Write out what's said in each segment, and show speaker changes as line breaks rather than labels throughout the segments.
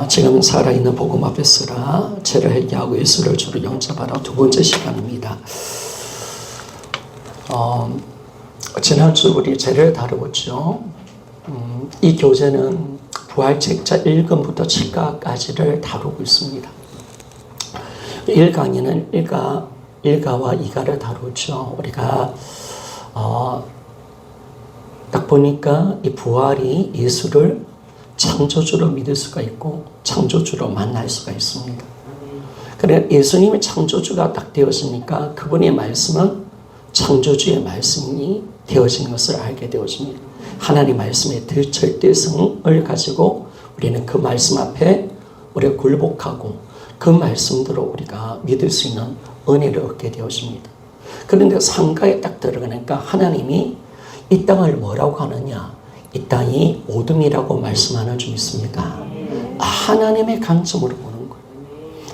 지금 살아있는 복음 앞에 서라, 죄를 회개하고 예수를 주로 영접하라 두 번째 시간입니다. 지난주 우리 죄를 다루었죠. 이 교재는 부활책자 1권부터 7가까지를 다루고 있습니다. 1강에는 1가와 2가를 다루죠. 우리가 딱 보니까 이 부활이 예수를 창조주로 믿을 수가 있고 창조주로 만날 수가 있습니다. 그래 예수님이 창조주가 딱 되었으니까 그분의 말씀은 창조주의 말씀이 되어진 것을 알게 되어집니다. 하나님 말씀의 절대성을 가지고 우리는 그 말씀 앞에 우리가 굴복하고 그 말씀대로 우리가 믿을 수 있는 은혜를 얻게 되어집니다. 그런데 상가에 딱 들어가니까 하나님이 이 땅을 뭐라고 하느냐? 이 땅이 어둠이라고 말씀하는 줄 믿습니까? 하나님의 관점으로 보는 거예요.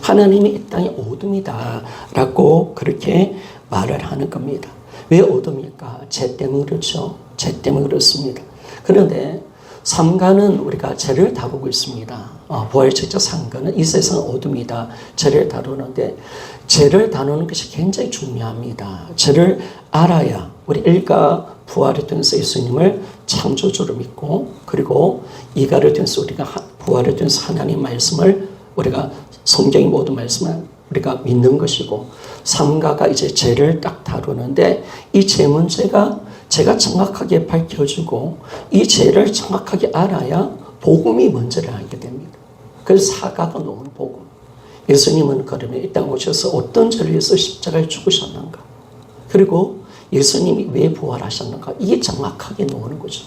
하나님이 이 땅이 어둠이다라고 그렇게 말을 하는 겁니다. 왜 어둠일까? 죄 때문에 그렇죠. 죄 때문에 그렇습니다. 그런데 3가는 우리가 죄를 다루고 있습니다. 부활책자 3가는 이 세상 어둠이다. 죄를 다루는데 죄를 다루는 것이 굉장히 중요합니다. 죄를 알아야 우리 1가 부활을 통해서 예수님을 창조주로 믿고 그리고 2가를 통해서 우리가 부활을 통해서 하나님 말씀을 우리가 성경의 모든 말씀을 우리가 믿는 것이고 3가가 이제 죄를 딱 다루는데 이 죄 문제가 제가 정확하게 밝혀주고 이 죄를 정확하게 알아야 복음이 뭔지를 알게 됩니다. 그래서 4가가 나오는 복음. 예수님은 그러면 이 땅 오셔서 어떤 죄를 위해서 십자가에 죽으셨는가? 그리고 예수님이 왜 부활하셨는가? 이게 정확하게 나오는 거죠.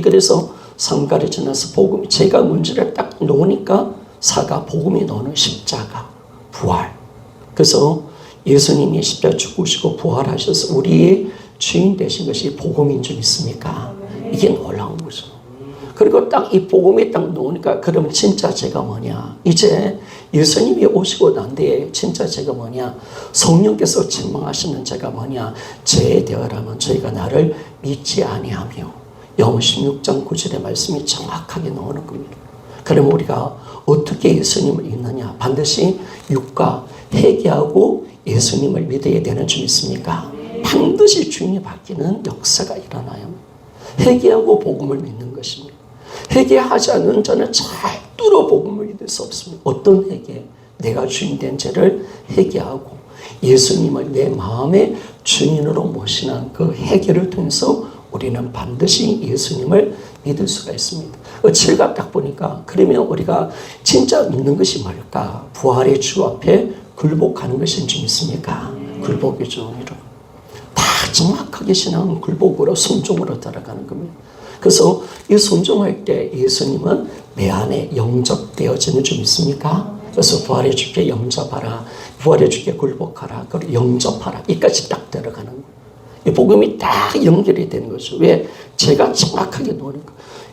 그래서 3가를 지나서 복음이 죄가 문제를 딱 놓으니까 4가 복음이 나오는 십자가, 부활. 그래서 예수님이 십자가 죽으시고 부활하셔서 우리의 주인 되신 것이 복음인 줄 믿습니까? 이게 놀라운 거죠. 그리고 딱 이 복음이 딱 나오니까 그럼 진짜 죄가 뭐냐? 이제 예수님이 오시고 난 뒤에 진짜 죄가 뭐냐? 성령께서 책망하시는 죄가 뭐냐? 죄에 대하라면 저희가 나를 믿지 아니하며 영 16장 9절의 말씀이 정확하게 나오는 겁니다. 그럼 우리가 어떻게 예수님을 믿느냐? 반드시 6가 회개하고 예수님을 믿어야 되는 줄 믿습니까? 반드시 주인이 바뀌는 역사가 일어나요. 회개하고 복음을 믿는 것입니다. 회개하지 않는 자는 절대로 복음을 믿을 수 없습니다. 어떤 회개? 내가 주인 된 죄를 회개하고 예수님을 내 마음의 주인으로 모시는 그 회개를 통해서 우리는 반드시 예수님을 믿을 수가 있습니다. 7가 딱 보니까 그러면 우리가 진짜 믿는 것이 뭘까? 부활의 주 앞에 굴복하는 것인 줄 믿습니까? 굴복이죠, 여러분. 다 정확하게 신앙은 굴복으로 순종으로 따라가는 겁니다. 그래서 이 순종할 때 예수님은 내 안에 영접되어지는 줄 믿습니까? 그래서 부활의 주께 영접하라, 부활의 주께 굴복하라, 그리고 영접하라, 이까지 딱 들어가는 거예요. 이 복음이 딱 연결이 되는 거죠. 왜? 제가 정확하게 노니까.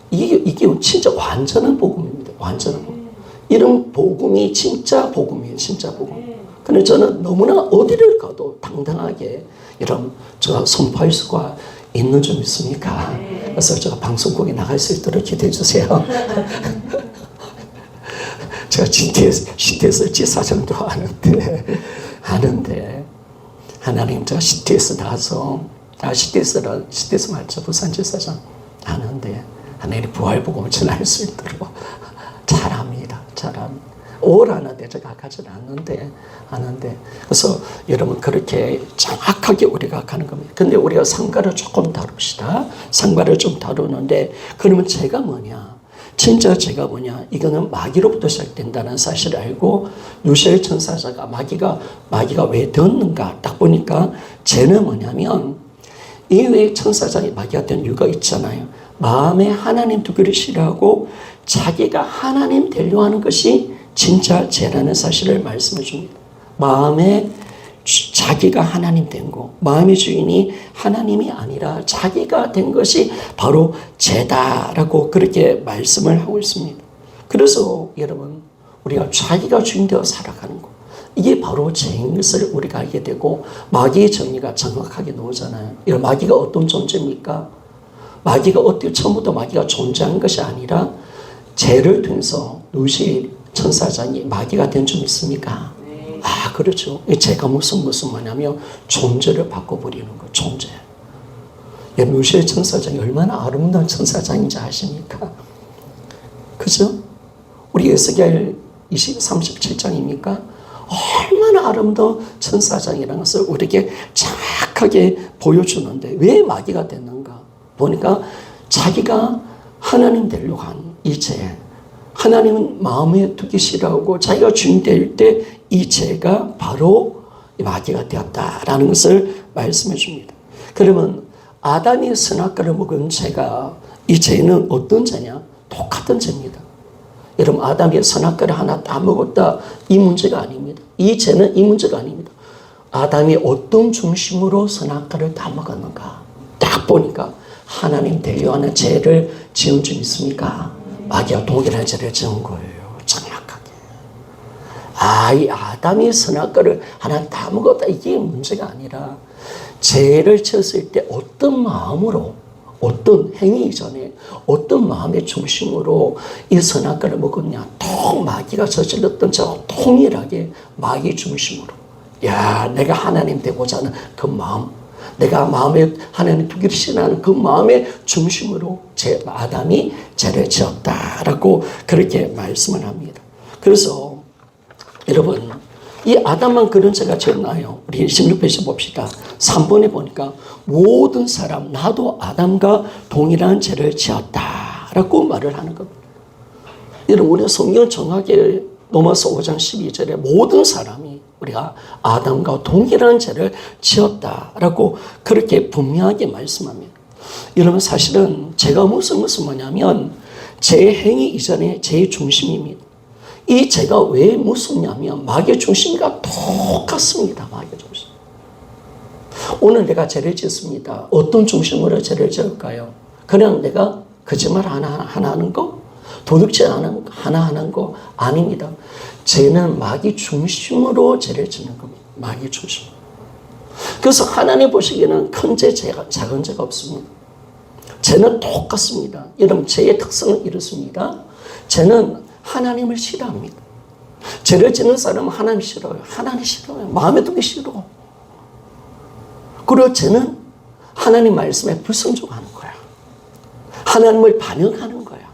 이게 진짜 완전한 복음입니다. 완전한 복음. 이런 복음이 진짜 복음이에요. 진짜 복음. 근데 저는 너무나 어디를 가도 당당하게 이런 제가 선포할 수가 있는 줄 믿습니까? 그래서 제가 방송국에 나갈 수 있도록 기도해 주세요. 제가 시티에서 지사장도 하는데 하나님 제가 시티에서 나와서 시티에서 말죠. 부산지사장 하는데 하나님 부활복음을 전할 수 있도록 잘합니다. 오라는데 제가 가지 않는데 그래서 여러분 그렇게 정확하게 우리가 가는 겁니다. 근데 우리가 상가를 조금 다룹시다. 상가를 좀 다루는데 그러면 죄가 뭐냐? 진짜 죄가 뭐냐? 이거는 마귀로부터 시작된다는 사실을 알고 루시엘 천사자가 마귀가 왜 되었는가? 딱 보니까 죄는 뭐냐면 이 왜 천사장이 마귀가 된 이유가 있잖아요. 마음에 하나님 두기를 싫어하고 자기가 하나님 되려 하는 것이 진짜 죄라는 사실을 말씀해 줍니다. 마음에 자기가 하나님 된 거, 마음의 주인이 하나님이 아니라 자기가 된 것이 바로 죄다라고 그렇게 말씀을 하고 있습니다. 그래서 여러분 우리가 자기가 주인 되어 살아가는 거, 이게 바로 죄인 것을 우리가 알게 되고 마귀의 정의가 정확하게 나오잖아요. 이런 마귀가 어떤 존재입니까? 마귀가 어떻게 처음부터 마귀가 존재한 것이 아니라 죄를 통해서 루시 천사장이 마귀가 된 줄 믿습니까? 그렇죠. 죄가 무슨 뭐냐면 존재를 바꿔버리는 거, 존재. 루시의 천사장이 얼마나 아름다운 천사장인지 아십니까? 그죠? 우리 에스겔 37장입니까? 얼마나 아름다운 천사장이라는 것을 우리에게 정확하게 보여주는데 왜 마귀가 됐는가? 보니까 자기가 하나님 되려고 한 이 죄, 하나님은 마음에 두기 싫어하고 자기가 주인 될 때 이 죄가 바로 마귀가 되었다라는 것을 말씀해 줍니다. 그러면 아담이 선악과를 먹은 죄가, 이 죄는 어떤 죄냐? 똑같은 죄입니다. 여러분, 아담이 선악과를 하나 다 먹었다, 이 문제가 아닙니다. 이 죄는 이 문제가 아닙니다. 아담이 어떤 중심으로 선악과를 다 먹었는가? 딱 보니까 하나님 대표하는 죄를 지은 줄 있습니까? 마귀와 동일한 죄를 지은 거예요. 정확하게. 이 아담이 선악과를 하나 다 먹었다, 이게 문제가 아니라 죄를 지었을 때 어떤 마음으로, 어떤 행위 이전에 어떤 마음의 중심으로 이 선악과를 먹었냐. 마귀가 저질렀던 죄와 동일하게 마귀 중심으로. 내가 하나님 되고자 하는 그 마음, 내가 마음에 하나님 두기를 싫어하는 그 마음의 중심으로 아담이 죄를 지었다라고 그렇게 말씀을 합니다. 그래서 여러분, 이 아담만 그런 죄가 지었나요? 우리 16페이지 봅시다. 3번에 보니까 모든 사람, 나도 아담과 동일한 죄를 지었다라고 말을 하는 겁니다. 여러분, 우리가 성경을 정확하게 로마서 5장 12절에 모든 사람이 우리가 아담과 동일한 죄를 지었다라고 그렇게 분명하게 말씀합니다. 여러분, 사실은 죄가 무슨 뭐냐면 제 행위 이전에 제 중심입니다. 이 죄가 왜 무섭냐면 마귀의 중심과 똑같습니다. 마귀의 중심. 오늘 내가 죄를 짓습니다. 어떤 중심으로 죄를 지을까요? 그냥 내가 거짓말 하나 하는 거? 도둑질 하나 하는 거? 아닙니다. 죄는 마귀 중심으로 죄를 짓는 겁니다. 마귀 중심. 그래서 하나님 보시기에는 큰 죄, 작은 죄가 없습니다. 죄는 똑같습니다. 여러분, 죄의 특성은 이렇습니다. 죄는 하나님을 싫어합니다. 죄를 짓는 사람은 하나님 싫어요. 하나님 싫어요. 마음에 두기 싫어. 그리고 죄는 하나님 말씀에 불순종하는 거야. 하나님을 반역하는 거야.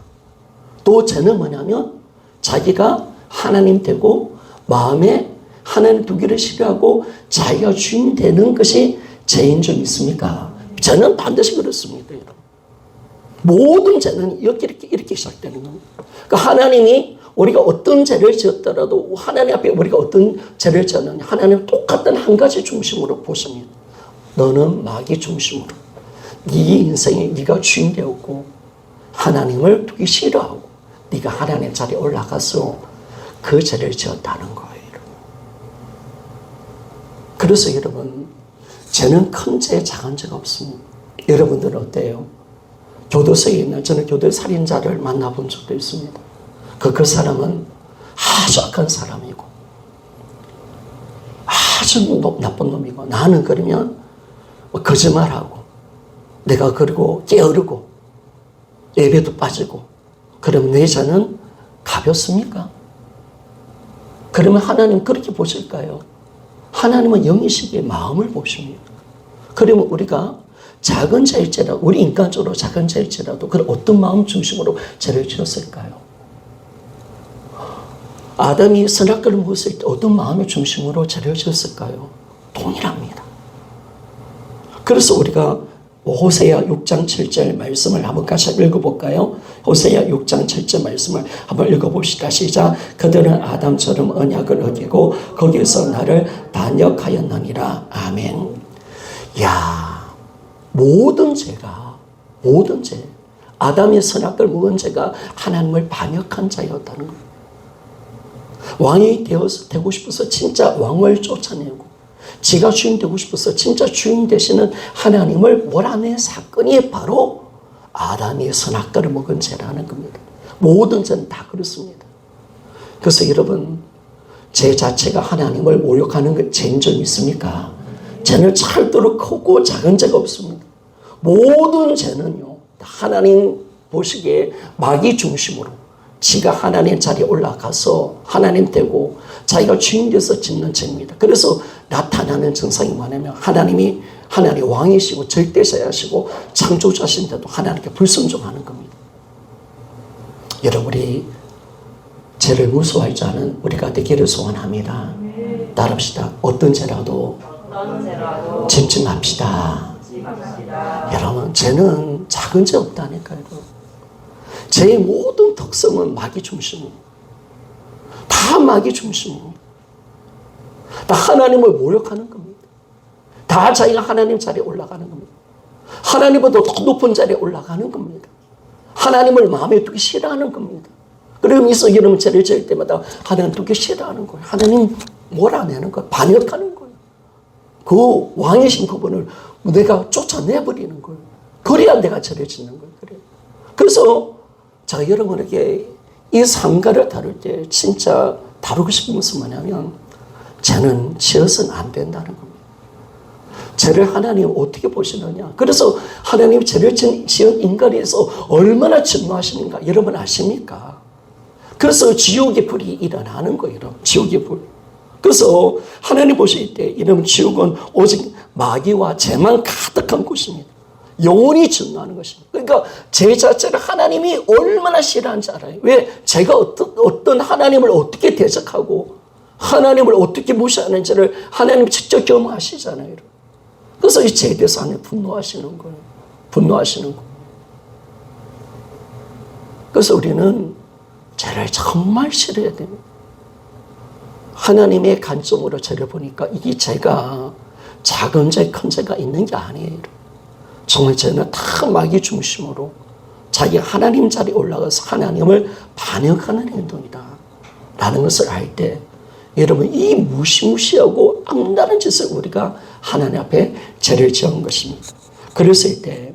또 죄는 뭐냐면 자기가 하나님 되고 마음에 하나님 두기를 싫어하고 자기가 주인 되는 것이 죄인 줄 믿습니까? 죄는 반드시 그렇습니다. 모든 죄는 이렇게 시작되는 겁니다. 그러니까 하나님이 우리가 어떤 죄를 지었더라도 하나님 앞에 우리가 어떤 죄를 지었느냐, 하나님 똑같은 한 가지 중심으로 보십니다. 너는 마귀 중심으로 네 인생에 네가 주인 되었고 하나님을 두기 싫어하고 네가 하나님 자리에 올라가서 그 죄를 지었다는 거예요. 그래서 여러분, 죄는 큰 죄, 작은 죄가 없습니다. 여러분들은 어때요? 교도소에 있는, 저는 교도 살인자를 만나본 적도 있습니다. 그 사람은 아주 악한 사람이고 아주 나쁜 놈이고, 나는 그러면 거짓말하고 내가 그리고 게으르고 예배도 빠지고, 그러면 내 죄는 가볍습니까? 그러면 하나님 그렇게 보실까요? 하나님은 영이시기에 마음을 보십니다. 그러면 우리가 작은 죄일지라도, 우리 인간적으로 작은 죄일지라도 그런 어떤 마음 중심으로 죄를 지었을까요? 아담이 선악과를 먹었을 때 어떤 마음의 중심으로 죄를 지었을까요? 동일합니다. 그래서 우리가 호세아 6장 7절 말씀을 한번 같이 읽어볼까요? 호세아 6장 7절 말씀을 한번 읽어봅시다. 시작. 그들은 아담처럼 언약을 어기고 거기에서 나를 반역하였느니라. 아멘. 모든 죄, 아담이 선악과를 먹은 죄가 하나님을 반역한 자였다는 거예요. 왕이 되고 싶어서 진짜 왕을 쫓아내고, 지가 주인 되고 싶어서 진짜 주인 되시는 하나님을 몰아낸 사건이 바로 아담이 선악과를 먹은 죄라는 겁니다. 모든 죄는 다 그렇습니다. 그래서 여러분, 죄 자체가 하나님을 모욕하는 것 죄인 줄 믿습니까? 죄는 절대로 크고 작은 죄가 없습니다. 모든 죄는요, 하나님 보시기에 마귀 중심으로 지가 하나님 자리에 올라가서 하나님 되고 자기가 주인 돼서 짓는 죄입니다. 그래서 나타나는 증상이 뭐냐면 하나님이 왕이시고 절대자이시고 창조자신데도 하나님께 불순종하는 겁니다. 여러분, 우리 죄를 무서워하지 않은 우리가 되기를 소원합니다. 따릅시다. 어떤 죄라도 짐짓합시다. 여러분, 죄는 작은 죄 없다니까요. 죄의 모든 특성은 마귀 중심입니다. 다 마귀 중심입니다. 다 하나님을 모욕하는 겁니다. 다 자기가 하나님 자리에 올라가는 겁니다. 하나님보다 더 높은 자리에 올라가는 겁니다. 하나님을 마음에 두기 싫어하는 겁니다. 그러면서 여러분 죄를 지을 때마다 하나님 두기 싫어하는 거예요. 하나님 몰아내는 거예요. 반역하는 거예요. 그 왕이신 그분을 내가 쫓아내버리는 거예요. 그래야 내가 죄를 짓는 거예요. 그래요. 그래서 제가 여러분에게 이 상가를 다룰 때 진짜 다루고 싶은 것은 뭐냐면 죄는 지어서는 안 된다는 겁니다. 죄를 하나님 어떻게 보시느냐. 그래서 하나님 죄를 지은 인간에서 얼마나 진노하시는가 여러분 아십니까? 그래서 지옥의 불이 일어나는 거예요. 여러분. 지옥의 불. 그래서 하나님 보실 때 여러분 지옥은 오직 마귀와 죄만 가득한 곳입니다. 영원히 진노하는 것입니다. 그러니까 죄 자체를 하나님이 얼마나 싫어하는지 알아요. 왜? 제가 어떤 하나님을 어떻게 대적하고 하나님을 어떻게 무시하는지를 하나님이 직접 경험하시잖아요. 그래서 이 죄에 대해서 하나님 분노하시는 거예요. 분노하시는 거예요. 그래서 우리는 죄를 정말 싫어야 됩니다. 하나님의 관점으로 죄를 보니까 이게 죄가 작은 죄, 큰 죄가 있는 게 아니에요. 정말 죄는 다 마귀 중심으로 자기 하나님 자리에 올라가서 하나님을 반역하는 행동이다 라는 것을 알 때 여러분 이 무시무시하고 악랄한 짓을 우리가 하나님 앞에 죄를 지은 것입니다. 그랬을 때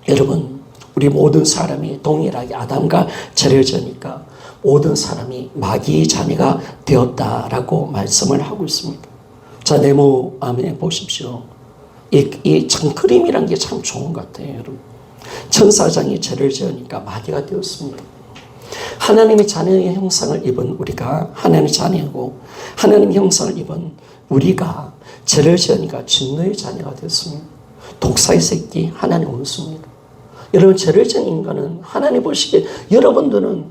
여러분 우리 모든 사람이 동일하게 아담과 죄를 지으니까 모든 사람이 마귀의 자녀가 되었다라고 말씀을 하고 있습니다. 자, 네모 아멘 보십시오. 이 창크림이라는 게 참 좋은 것 같아요, 여러분. 천사장이 죄를 지으니까 마귀가 되었습니다. 하나님의 자녀의 형상을 입은 우리가 하나님의 자녀고 하나님의 형상을 입은 우리가 죄를 지으니까 진노의 자녀가 되었습니다. 독사의 새끼, 하나님 원수입니다. 여러분 죄를 지은 인간은 하나님 보시기에 여러분들은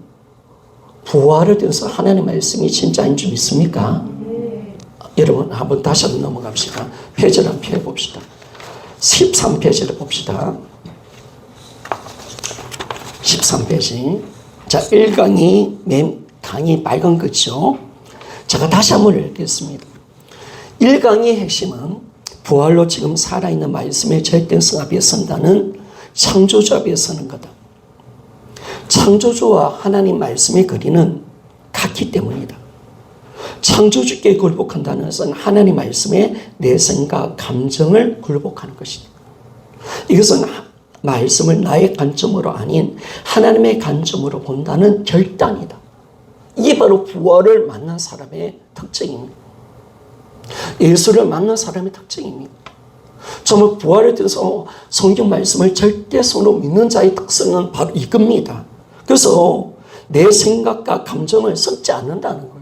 부활을 통해서 하나님의 말씀이 진짜인 줄 믿습니까? 여러분 한번 다시 한번 넘어갑시다. 페이지를 한번 펴봅시다. 13페이지를 봅시다. 13페이지. 자, 1강이 맨 강이 빨간 거죠. 제가 다시 한번 읽겠습니다. 1강의 핵심은 부활로 지금 살아있는 말씀의 절대성 앞에 선다는 창조주 앞에 서는 거다. 창조주와 하나님 말씀의 거리는 같기 때문이다. 창조주께 굴복한다는 것은 하나님 말씀에 내 생각, 감정을 굴복하는 것이다. 이것은 말씀을 나의 관점으로 아닌 하나님의 관점으로 본다는 결단이다. 이게 바로 부활을 만난 사람의 특징입니다. 예수를 만난 사람의 특징입니다. 정말 부활에 대해서 성경 말씀을 절대성으로 믿는 자의 특성은 바로 이겁니다. 그래서 내 생각과 감정을 섞지 않는다는 거예요.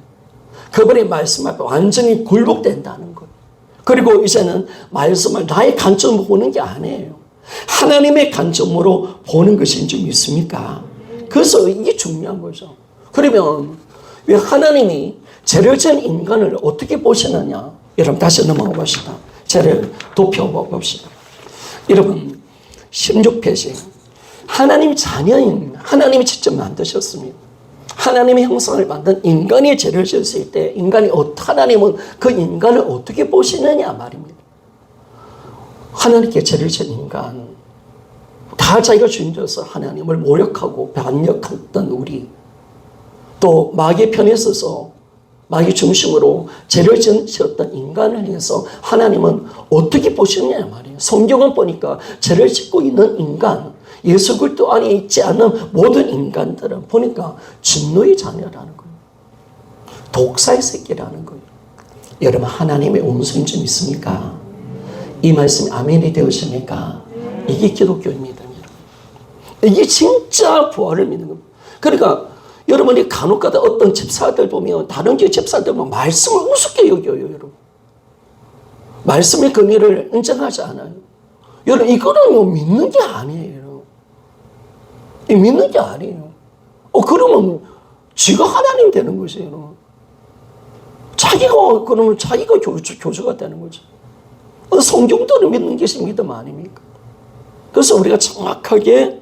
그분의 말씀 앞에 완전히 굴복된다는 거예요. 그리고 이제는 말씀을 나의 관점으로 보는 게 아니에요. 하나님의 관점으로 보는 것인 줄 믿습니까? 그래서 이게 중요한 거죠. 그러면 왜 하나님이 죄를 지은 인간을 어떻게 보시느냐? 여러분 다시 넘어가 봅시다. 죄를 좁혀봅시다. 여러분 16페이지. 하나님 자녀인 하나님이 직접 만드셨습니다. 하나님의 형상을 만든 인간이 죄를 지었을 때 하나님은 그 인간을 어떻게 보시느냐 말입니다. 하나님께 죄를 지은 인간, 다 자기가 주인 되어서 하나님을 모욕하고 반역했던 우리, 또 마귀의 편에 서서 마귀 중심으로 죄를 지었던 인간을 위해서 하나님은 어떻게 보시느냐 말이에요. 성경은 보니까 죄를 짓고 있는 인간, 예수 그리스도 안에 있지 않는 모든 인간들은 보니까 진노의 자녀라는 거예요. 독사의 새끼라는 거예요. 여러분 하나님의 원수인 줄 믿습니까? 이 말씀이 아멘이 되었습니까? 이게 기독교입니다. 이게 진짜 부활을 믿는 겁니다. 그러니까 여러분이 간혹가다 어떤 집사들 보면, 다른 교회 집사들 보면 말씀을 우습게 여겨요, 여러분. 말씀의 권위를 인정하지 않아요. 여러분, 이거는 뭐 믿는 게 아니에요. 믿는 게 아니에요. 그러면 지가 하나님 되는 거죠, 여러분. 그러면 자기가 교주가 되는 거죠. 성경대로 믿는 것이 믿음 아닙니까? 그래서 우리가 정확하게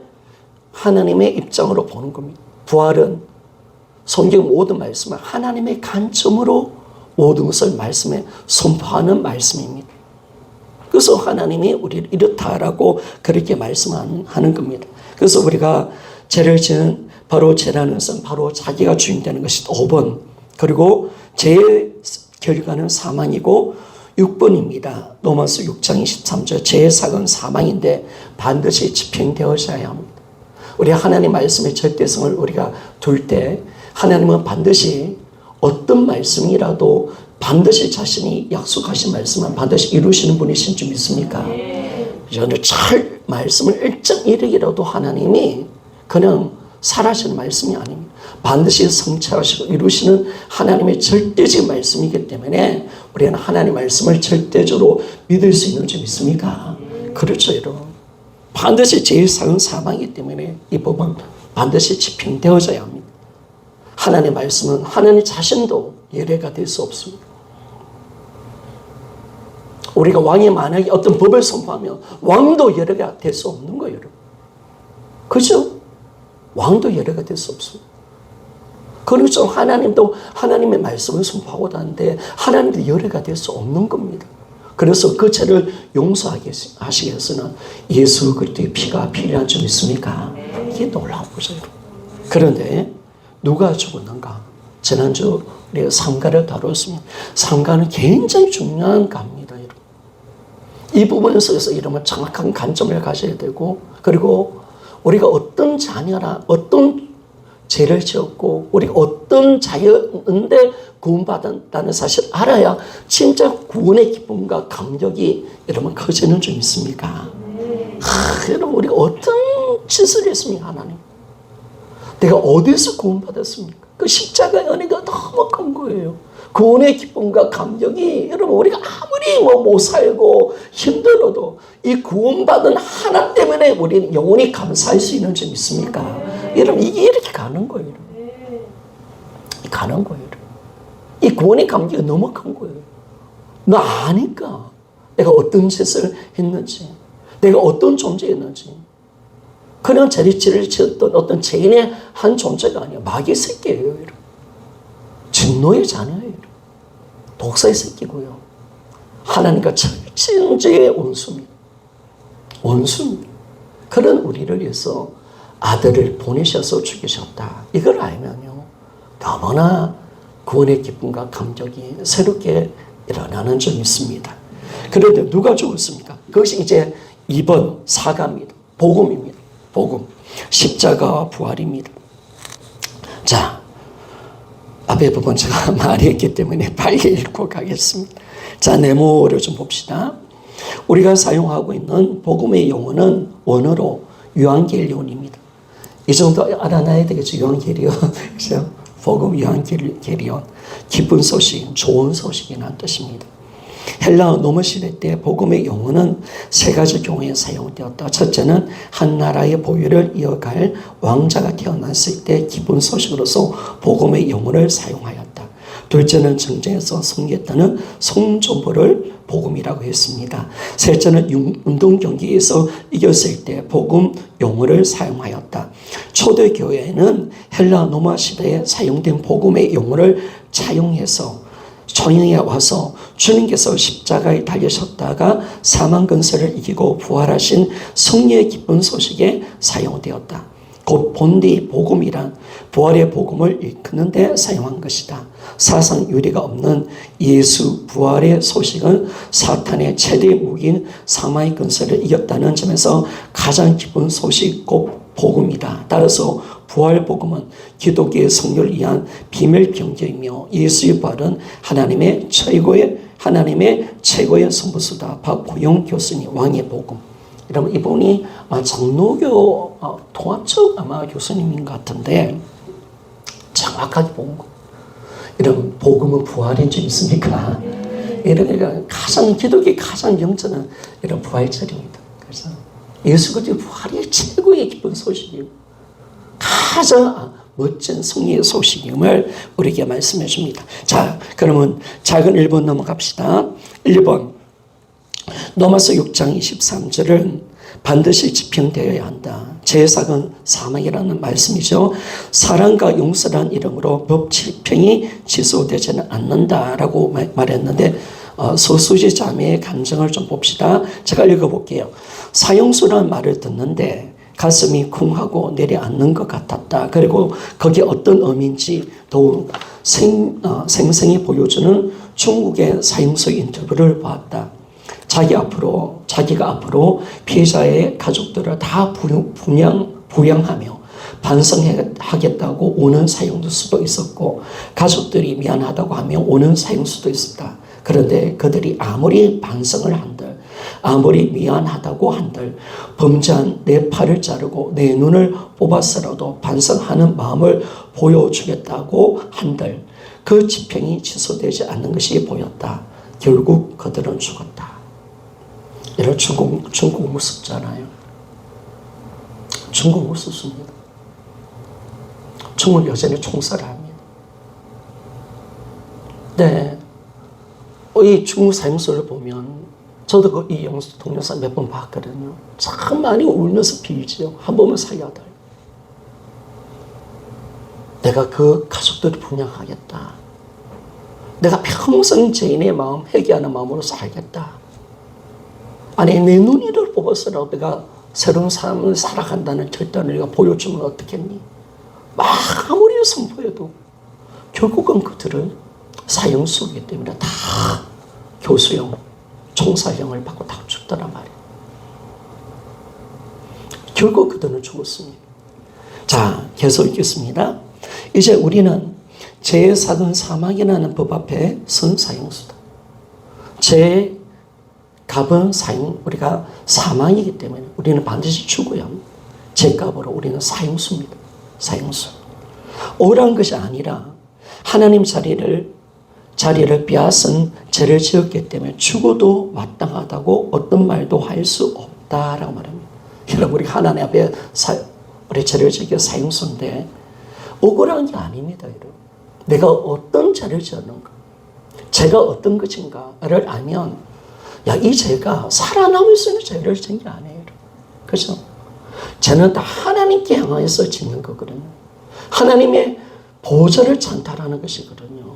하나님의 입장으로 보는 겁니다. 부활은 성경 모든 말씀을 하나님의 관점으로 모든 것을 말씀에 선포하는 말씀입니다. 그래서 하나님이 우리를 이렇다라고 그렇게 말씀하는 겁니다. 그래서 우리가 죄를 지은 바로 죄라는 것은 바로 자기가 주인 되는 것이 5번, 그리고 죄의 결과는 사망이고 6번입니다. 로마서 6장 23절 죄의 삭은 사망인데 반드시 집행되어져야 합니다. 우리 하나님 말씀의 절대성을 우리가 둘 때 하나님은 반드시 어떤 말씀이라도 반드시 자신이 약속하신 말씀은 반드시 이루시는 분이신 줄 믿습니까? 저는 잘 말씀을 일정이르기라도 하나님이 그냥 살아시는 말씀이 아닙니다. 반드시 성취하시고 이루시는 하나님의 절대적인 말씀이기 때문에 우리는 하나님 말씀을 절대적으로 믿을 수 있는 줄 믿습니까? 그렇죠, 여러분. 반드시 죄의 삭은 사망이기 때문에 이 법은 반드시 집행되어져야 합니다. 하나님의 말씀은 하나님 자신도 예외가 될 수 없습니다. 우리가 왕이 만약에 어떤 법을 선포하면 왕도 예외가 될 수 없는 거예요, 여러분. 그죠? 왕도 예외가 될 수 없습니다. 그렇죠. 하나님도 하나님의 말씀을 선포하고 다는데 하나님도 예외가 될 수 없는 겁니다. 그래서 그 죄를 용서하기 위해서는 예수 그리스도의 피가 필요한 줄 믿습니까? 이게 놀라운 거죠. 그런데 누가 죽었는가? 지난주 우리가 상가를 다뤘습니다. 상가는 굉장히 중요한 가입니다. 이 부분에 있어서 이러면 정확한 관점을 가져야 되고, 그리고 우리가 어떤 자녀라 어떤 죄를 지었고 우리가 어떤 자였는데 구원받았다는 사실을 알아야 진짜 구원의 기쁨과 감격이 여러분 커지는 줄 믿습니까? 여러분 우리가 어떤 짓을 했습니까? 하나님 내가 어디서 구원받았습니까? 그 십자가의 은혜가 너무 큰 거예요. 구원의 기쁨과 감격이 여러분 우리가 아무리 못 살고 힘들어도 이 구원받은 하나 때문에 우리는 영원히 감사할 수 있는 줄 믿습니까? 여러분 이게 이렇게 가는 거예요. 가는 거예요. 이 구원의 감격이 너무 큰 거예요. 너 아니까 내가 어떤 짓을 했는지, 내가 어떤 존재였는지. 그냥 죄를 지었던 어떤 죄인의 한 존재가 아니야. 마귀의 새끼예요. 여러분. 진노의 자녀예요. 독사의 새끼고요. 하나님과 철저의 원수입니다. 원수입니다. 그런 우리를 위해서 아들을 보내셔서 죽이셨다. 이걸 알면요. 너무나 구원의 기쁨과 감격이 새롭게 일어나는 줄 믿습니다. 그런데 누가 죽었습니까? 그것이 이제 2번 사과입니다. 복음입니다. 복음. 십자가와 부활입니다. 자, 앞에 부분 제가 많이 했기 때문에 빨리 읽고 가겠습니다. 자, 네모를 좀 봅시다. 우리가 사용하고 있는 복음의 용어는 원어로 유앙겔리온입니다. 이 정도 알아놔야 되겠죠. 유앙겔리온. 그죠? 복음 유앙겔리온. 기쁜 소식, 좋은 소식이라는 뜻입니다. 헬라어 노무 시대 때 복음의 용어는 세 가지 경우에 사용되었다. 첫째는 한 나라의 보위를 이어갈 왕자가 태어났을 때 기쁜 소식으로서 복음의 용어를 사용하였다. 둘째는 전쟁에서 승리했다는 성전보를 복음이라고 했습니다. 셋째는 운동 경기에서 이겼을 때 복음 용어를 사용하였다. 초대교회에는 헬라 로마 시대에 사용된 복음의 용어를 차용해서 전형에 와서 주님께서 십자가에 달리셨다가 사망 근세를 이기고 부활하신 승리의 기쁜 소식에 사용되었다. 곧 본디 복음이란 부활의 복음을 일컫는 데 사용한 것이다. 사상 유리가 없는 예수 부활의 소식은 사탄의 최대 무기인 사망의 근세를 이겼다는 점에서 가장 기쁜 소식 곧 복음이다. 따라서 부활 복음은 기독교의 성료를 위한 비밀 경제이며 예수의 부활은 하나님의 최고의 선부수다. 박구용 교수님 왕의 복음. 여러분 이분이 장로교 통합적 아마 교수님인 것 같은데 정확하게 본 거. 이런 복음은 부활인 줄 있습니까? 이런 가장 기독의 가장 영전한 이런 부활절입니다. 그래서 예수 그리스도의 부활이 최고의 기쁜 소식이고 가장 멋진 승리의 소식임을 우리에게 말씀해 줍니다. 자, 그러면 작은 1번 넘어갑시다. 1번 로마서 6장 23절은 반드시 집행되어야 한다. 제사건 사망이라는 말씀이죠. 사랑과 용서란 이름으로 법 집행이 지소되지는 않는다라고 말했는데 서수지 자매의 감정을 좀 봅시다. 제가 읽어볼게요. 사형수라는 말을 듣는데 가슴이 쿵하고 내려앉는 것 같았다. 그리고 그게 어떤 의미인지 더욱 생생히 보여주는 중국의 사형수 인터뷰를 보았다. 자기가 앞으로 피해자의 가족들을 다 부양하며 반성하겠다고 오는 사형수도 있었고 가족들이 미안하다고 하며 오는 사형수도 있었다. 그런데 그들이 아무리 반성을 한들 아무리 미안하다고 한들 범죄한 내 팔을 자르고 내 눈을 뽑아서라도 반성하는 마음을 보여주겠다고 한들 그 집행이 취소되지 않는 것이 보였다. 결국 그들은 죽었다. 이런 중국 무섭잖아요. 중국 무섭습니다. 중국 여전히 총살을 합니다. 네. 이 중국 사형수를 보면 저도 이 동영상 몇 번 봤거든요. 참 많이 울면서 빌지요. 한 번만 살려달라. 내가 그 가족들을 분양하겠다. 내가 평생 죄인의 마음, 회개하는 마음으로 살겠다. 아니 내 눈이를 뽑아서라도 내가 새로운 삶을 살아간다는 결단을 내가 보여주면 어떻겠니? 막 아무리 선포해도 결국은 그들은 사형수이기 때문에 다 교수형, 총사형을 받고 다 죽더란 말이에요. 결국 그들은 죽었습니다. 자, 계속 읽겠습니다. 이제 우리는 제사건 사망이라는 법 앞에 선 사형수다. 값은 우리가 사망이기 때문에 우리는 반드시 죽어야 합니다. 죄값으로 우리는 사형수입니다. 사형수. 억울한 것이 아니라 하나님 자리를 빼앗은 죄를 지었기 때문에 죽어도 마땅하다고 어떤 말도 할 수 없다라고 말합니다. 여러분, 우리 하나님 앞에 우리 죄를 지은 사형수인데 억울한 게 아닙니다. 여러분. 내가 어떤 죄를 지었는가, 죄가 어떤 것인가를 알면 이 죄가 살아남을 수 있는 죄를 지은 게 아니에요. 그렇죠? 죄는 다 하나님께 향해서 짓는 거거든요. 하나님의 보좌를 찬탈하는 것이거든요.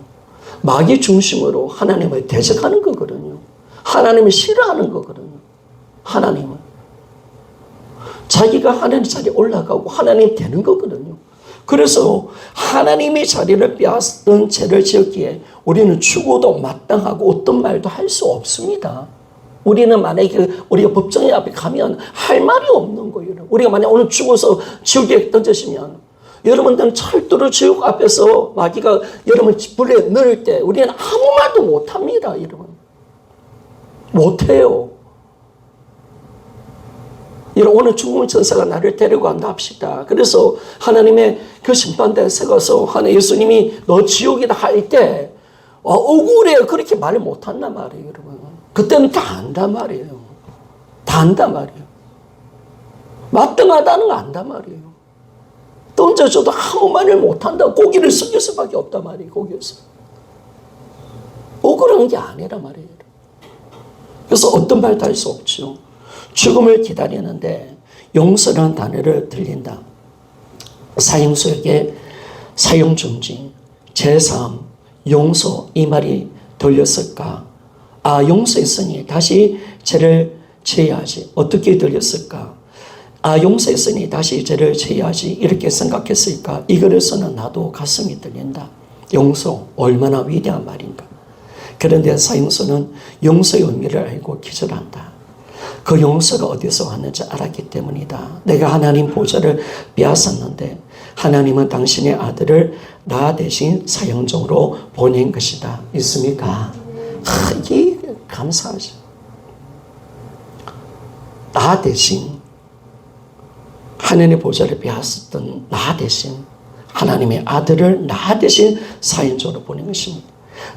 마귀 중심으로 하나님을 대적하는 거거든요. 하나님을 싫어하는 거거든요. 하나님은. 자기가 하나님 자리에 올라가고 하나님 되는 거거든요. 그래서 하나님의 자리를 빼앗던 죄를 지었기에 우리는 죽어도 마땅하고 어떤 말도 할 수 없습니다. 우리는 만약에 우리가 법정의 앞에 가면 할 말이 없는 거예요. 우리가 만약 오늘 죽어서 지옥에 던져지면 여러분들은 철도로 지옥 앞에서 마귀가 여러분 불에 넣을 때 우리는 아무 말도 못합니다. 여러분. 못해요. 오늘 죽은 천사가 나를 데리고 간다 합시다. 그래서 하나님의 그 심판대에 서가서 예수님이 너 지옥이다 할 때 억울해요. 그렇게 말을 못한단 말이에요. 여러분. 그때는 다 안단 말이에요. 다 안단 말이에요. 마땅하다는 거 안단 말이에요. 던져줘도 아무 말을 못한다. 고기를 숙일 수밖에 없단 말이에요. 거기에서. 억울한 게 아니라 말이에요. 그래서 어떤 말도 할 수 없죠. 죽음을 기다리는데 용서라는 단어를 들린다. 사형수에게 사형중지, 제사함, 용서 이 말이 들렸을까? 용서했으니 다시 죄를 지어야지. 어떻게 들렸을까? 용서했으니 다시 죄를 지어야지. 이렇게 생각했을까? 이 글에서는 나도 가슴이 떨린다. 용서 얼마나 위대한 말인가. 그런데 사형수는 용서의 의미를 알고 기절한다. 그 용서가 어디서 왔는지 알았기 때문이다. 내가 하나님 보좌를 빼앗았는데 하나님은 당신의 아들을 나 대신 사형종으로 보낸 것이다. 있습니까? 이게 감사하죠. 나 대신 하나님의 보좌를 빼앗았던 나 대신 하나님의 아들을 나 대신 사인적으로 보낸 것입니다.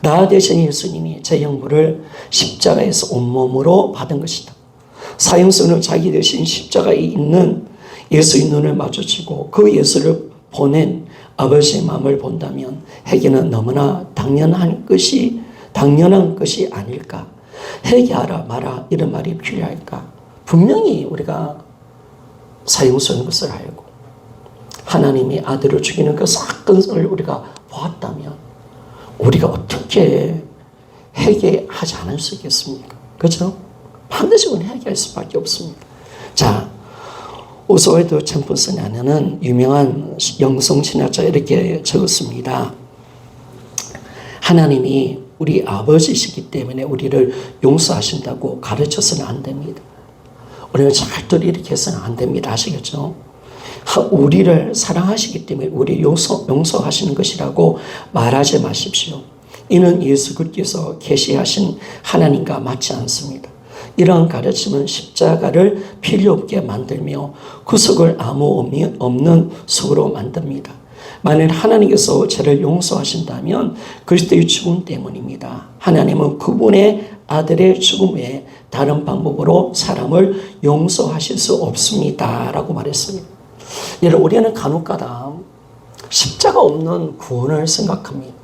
나 대신 예수님이 제 형벌을 십자가에서 온몸으로 받은 것이다. 사형선을 자기 대신 십자가에 있는 예수의 눈을 마주치고 그 예수를 보낸 아버지의 마음을 본다면 회개는 너무나 당연한 것이 아닐까. 회개하라 마라 이런 말이 필요할까. 분명히 우리가 사형선인 것을 알고 하나님이 아들을 죽이는 그 사건을 우리가 보았다면 우리가 어떻게 회개하지 않을 수 있겠습니까? 그렇죠? 반드시 우리는 회개할 수밖에 없습니다. 자, 오스왈드 챔플슨 안에는 유명한 영성신학자 이렇게 적었습니다. 하나님이 우리 아버지시기 때문에 우리를 용서하신다고 가르쳐서는 안 됩니다. 우리는 절대로 이렇게 해서는 안 됩니다. 아시겠죠? 우리를 사랑하시기 때문에 우리 용서하시는 것이라고 말하지 마십시오. 이는 예수 그리스도께서 계시하신 하나님과 맞지 않습니다. 이러한 가르침은 십자가를 필요 없게 만들며 구속을 아무 의미 없는 수로 만듭니다. 만일 하나님께서 죄를 용서하신다면 그리스도의 죽음 때문입니다. 하나님은 그분의 아들의 죽음 외에 다른 방법으로 사람을 용서하실 수 없습니다. 라고 말했습니다. 여러분, 우리는 간혹가다 십자가 없는 구원을 생각합니다.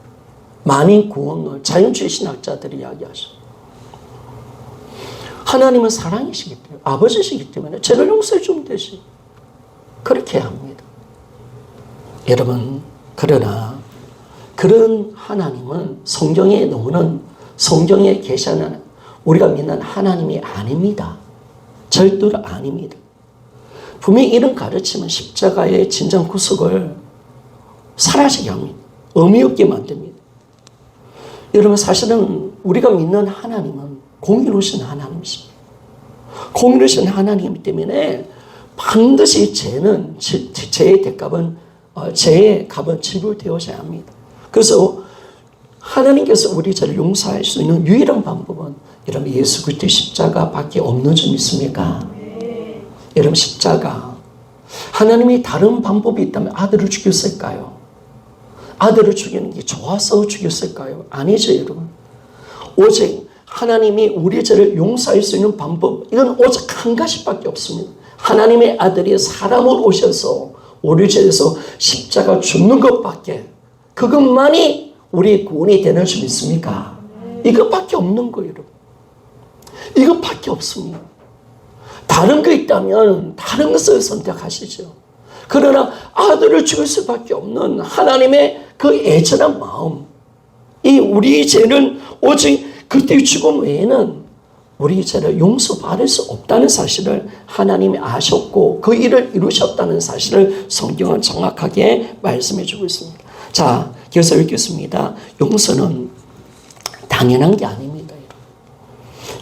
만인 구원을 자연주의 신학자들이 이야기하죠. 하나님은 사랑이시기 때문에, 아버지시기 때문에 죄를 용서해 주면 되지. 그렇게 합니다. 여러분, 그러나 그런 하나님은 성경에 나오는, 성경에 계시하는 우리가 믿는 하나님이 아닙니다. 절대로 아닙니다. 분명히 이런 가르침은 십자가의 진정 구속을 사라지게 합니다. 의미 없게 만듭니다. 여러분, 사실은 우리가 믿는 하나님은 공의로우신 하나님이십니다. 공의로우신 하나님이기 때문에 반드시 죄의 값은 지불되어져야 합니다. 그래서 하나님께서 우리 죄를 용서할 수 있는 유일한 방법은 여러분 예수 그리스도의 십자가밖에 없는 줄 믿습니까? 여러분, 십자가, 하나님이 다른 방법이 있다면 아들을 죽였을까요? 아들을 죽이는 게 좋아서 죽였을까요? 아니죠, 여러분. 오직 하나님이 우리 죄를 용서할 수 있는 방법, 이건 오직 한 가지밖에 없습니다. 하나님의 아들이 사람으로 오셔서 우리 죄에서 십자가 죽는 것밖에, 그것만이 우리의 구원이 되는 줄 믿습니까? 이것밖에 없는 거예요, 여러분. 이것밖에 없습니다. 다른 거 있다면 다른 것을 선택하시죠. 그러나 아들을 죽일 수밖에 없는 하나님의 그 애절한 마음, 이 우리 죄는 오직 그때의 죽음 외에는 우리 죄를 용서받을 수 없다는 사실을 하나님이 아셨고 그 일을 이루셨다는 사실을 성경은 정확하게 말씀해 주고 있습니다. 자, 그래서 읽겠습니다. 용서는 당연한 게 아닙니다.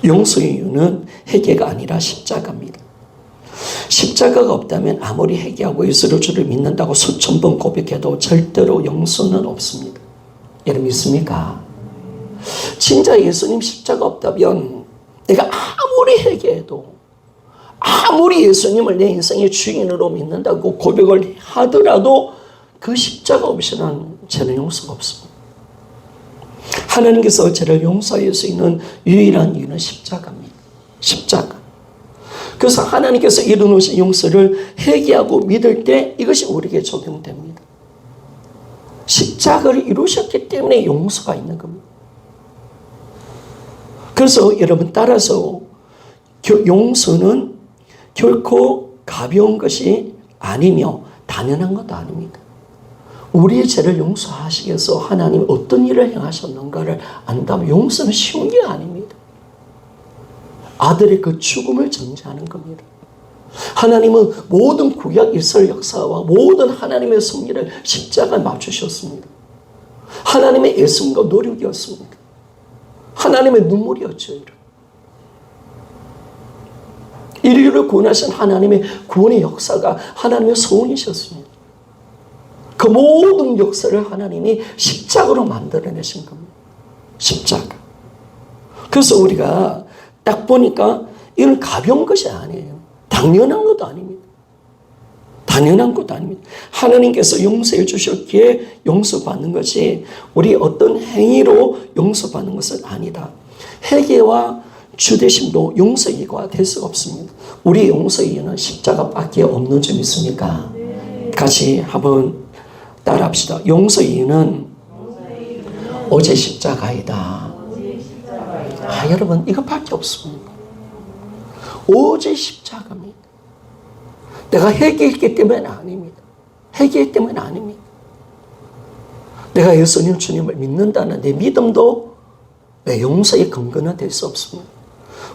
용서의 이유는 회개가 아니라 십자가입니다. 십자가가 없다면 아무리 회개하고 예수를 주를 믿는다고 수천 번 고백해도 절대로 용서는 없습니다. 여러분 믿습니까? 진짜 예수님 십자가 없다면 내가 아무리 회개해도, 아무리 예수님을 내 인생의 주인으로 믿는다고 고백을 하더라도 그 십자가 없이는 죄는 용서가 없습니다. 하나님께서 죄를 용서할 수 있는 유일한 이유는 십자가입니다. 십자가. 그래서 하나님께서 이루어놓으신 용서를 회개하고 믿을 때 이것이 우리에게 적용됩니다. 십자가를 이루셨기 때문에 용서가 있는 겁니다. 그래서 여러분, 따라서 용서는 결코 가벼운 것이 아니며 당연한 것도 아닙니다. 우리의 죄를 용서하시기 위해서 하나님이 어떤 일을 행하셨는가를 안다면 용서는 쉬운 게 아닙니다. 아들의 그 죽음을 전제하는 겁니다. 하나님은 모든 구약 이스라엘 역사와 모든 하나님의 섭리를 십자가에 맞추셨습니다. 하나님의 애씀과 노력이었습니다. 하나님의 눈물이었죠. 인류를 구원하신 하나님의 구원의 역사가 하나님의 소원이셨습니다. 그 모든 역사를 하나님이 십자가로 만들어내신 겁니다. 십자가. 그래서 우리가 딱 보니까 이건 가벼운 것이 아니에요. 당연한 것도 아닙니다. 당연한 것도 아닙니다. 하나님께서 용서해 주셨기에 용서받는 것이 우리 어떤 행위로 용서받는 것은 아니다. 회개와 주되심도 용서의 이유가 될 수가 없습니다. 우리 용서의 이유는 십자가밖에 없는 점 있습니까? 같이 한번 따라합시다. 용서의 이유는 오직 십자가이다. 여러분 이것밖에 없습니다. 오직 십자가입니다. 내가 회개했기 때문에 아닙니다. 회개 때문에 아닙니다. 내가 예수님 주님을 믿는다는 내 믿음도 내 용서의 근거는 될 수 없습니다.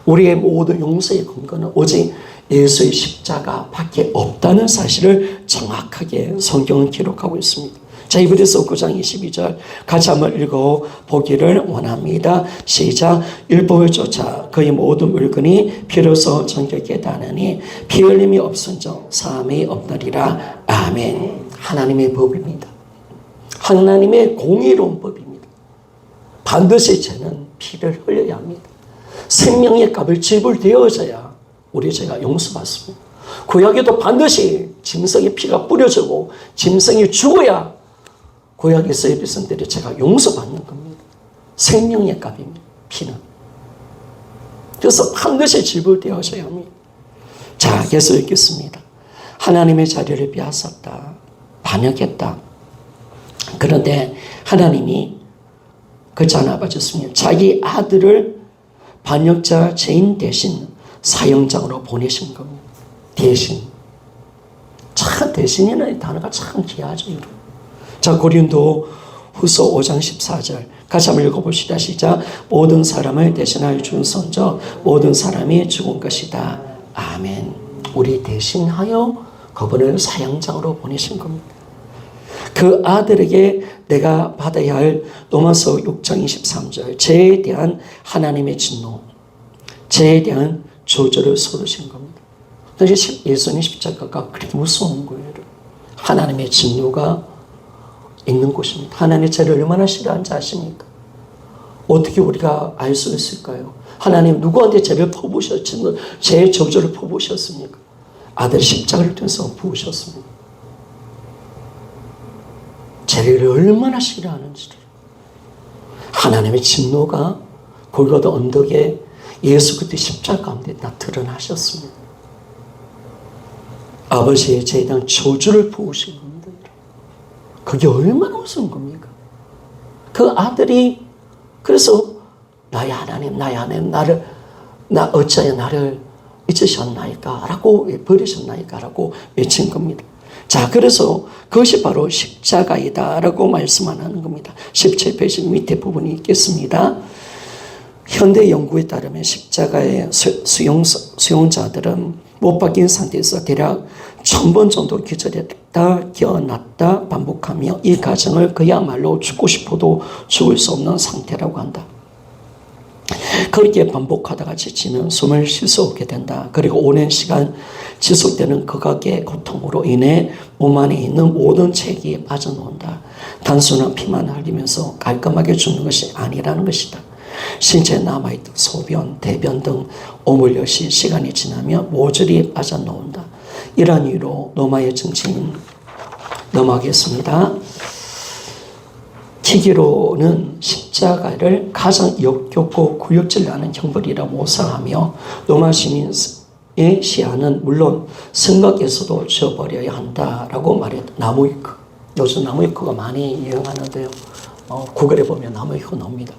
우리의 모든 용서의 근거는 오직 예수의 십자가밖에 없다는 사실을 정확하게 성경은 기록하고 있습니다. 자, 히브리서 9장 22절 같이 한번 읽어보기를 원합니다. 시작. 율법을 쫓아 그의 모든 물건이 피로서 정결케 다하니 피 흘림이 없은즉 사함이 없느니라. 아멘. 하나님의 법입니다. 하나님의 공의로운 법입니다. 반드시 죄는 피를 흘려야 합니다. 생명의 값을 지불되어져야 우리 죄가 용서받습니다. 구약에도 반드시 짐승의 피가 뿌려지고 짐승이 죽어야 구약에서의 백성들이 죄가 용서받는 겁니다. 생명의 값입니다. 피는. 그래서 반드시 지불되어져야 합니다. 자, 계속 읽겠습니다. 하나님의 자리를 빼앗았다. 반역했다. 그런데 하나님이 그렇지 않아 봐주셨습니다. 자기 아들을 반역자 죄인 대신 사형장으로 보내신 겁니다. 대신. 참 대신이라는 단어가 참 귀하죠. 자, 고린도 후서 5장 14절 같이 한번 읽어봅시다. 시작. 모든 사람을 대신하여 준 선저 모든 사람이 죽은 것이다. 아멘. 우리 대신하여 그분을 사형장으로 보내신 겁니다. 그 아들에게 내가 받아야 할 로마서 6장 23절 죄에 대한 하나님의 진노, 죄에 대한 저주를 쏟으신 겁니다. 예수님 십자가가 그렇게 무서운 거예요. 하나님의 진노가 있는 곳입니다. 하나님의 죄를 얼마나 싫어하는지 아십니까? 어떻게 우리가 알 수 있을까요? 하나님 누구한테 죄를 퍼부으셨지, 죄의 저주를 퍼부으셨습니까? 아들 십자가를 통해서 부으셨습니다. 죄를 얼마나 싫어하는지를. 하나님의 진노가 골고다 언덕에 예수 그리스도의 십자가 가운데 다 드러나셨습니다. 아버지의 죄에 대한 저주를 부으신 겁니다. 그게 얼마나 무서운 겁니까? 그 아들이 그래서 나의 하나님, 나의 하나님, 나 어찌하여 나를 잊으셨나이까? 라고 버리셨나이까? 라고 외친 겁니다. 자, 그래서 그것이 바로 십자가이다 라고 말씀하는 겁니다. 17페이지 밑에 부분이 있겠습니다. 현대 연구에 따르면 십자가의 수용자들은 못 박힌 상태에서 대략 1000번 정도 기절했다, 기어났다 반복하며 이 과정을 그야말로 죽고 싶어도 죽을 수 없는 상태라고 한다. 그렇게 반복하다가 지치면 숨을 쉴 수 없게 된다. 그리고 오랜 시간 지속되는 극악의 고통으로 인해 몸 안에 있는 모든 체액이 빠져나온다. 단순한 피만 흘리면서 깔끔하게 죽는 것이 아니라는 것이다. 신체에 남아있던 소변, 대변 등 오물 역시 시간이 지나면 모조리 빠져나온다. 이러한 이유로 로마의 정치인 넘어가겠습니다. 기기로는 십자가를 가장 역겹고 굴욕질 나는 형벌이라 모사하며 로마 시민의 시야는 물론 생각에서도 지워버려야 한다라고 말했다. 나무위크. 요즘 나무위크가 많이 유행하는데요. 구글에 보면 나무위크 나옵니다.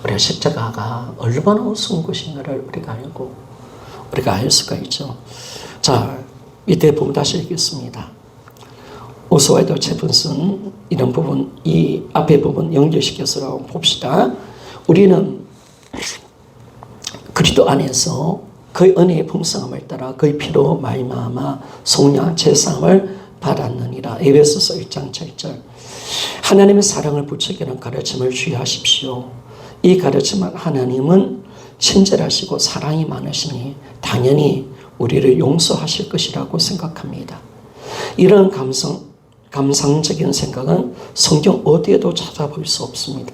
우리가 십자가가 얼마나 무서운 것인가를 우리가 알 수가 있죠. 자, 이때 부분 다시 읽겠습니다. 오스왈드 체픈슨 이런 부분, 이 앞에 부분 연결시켜서 봅시다. 우리는 그리스도 안에서 그의 은혜의 풍성함을 따라 그의 피로 말미암아 속량 제사함을 받았느니라. 에베소서 1장 7절. 하나님의 사랑을 부추기는 가르침을 주의하십시오. 이 가르침은 하나님은 친절하시고 사랑이 많으시니 당연히 우리를 용서하실 것이라고 생각합니다. 이런 감상적인 생각은 성경 어디에도 찾아볼 수 없습니다.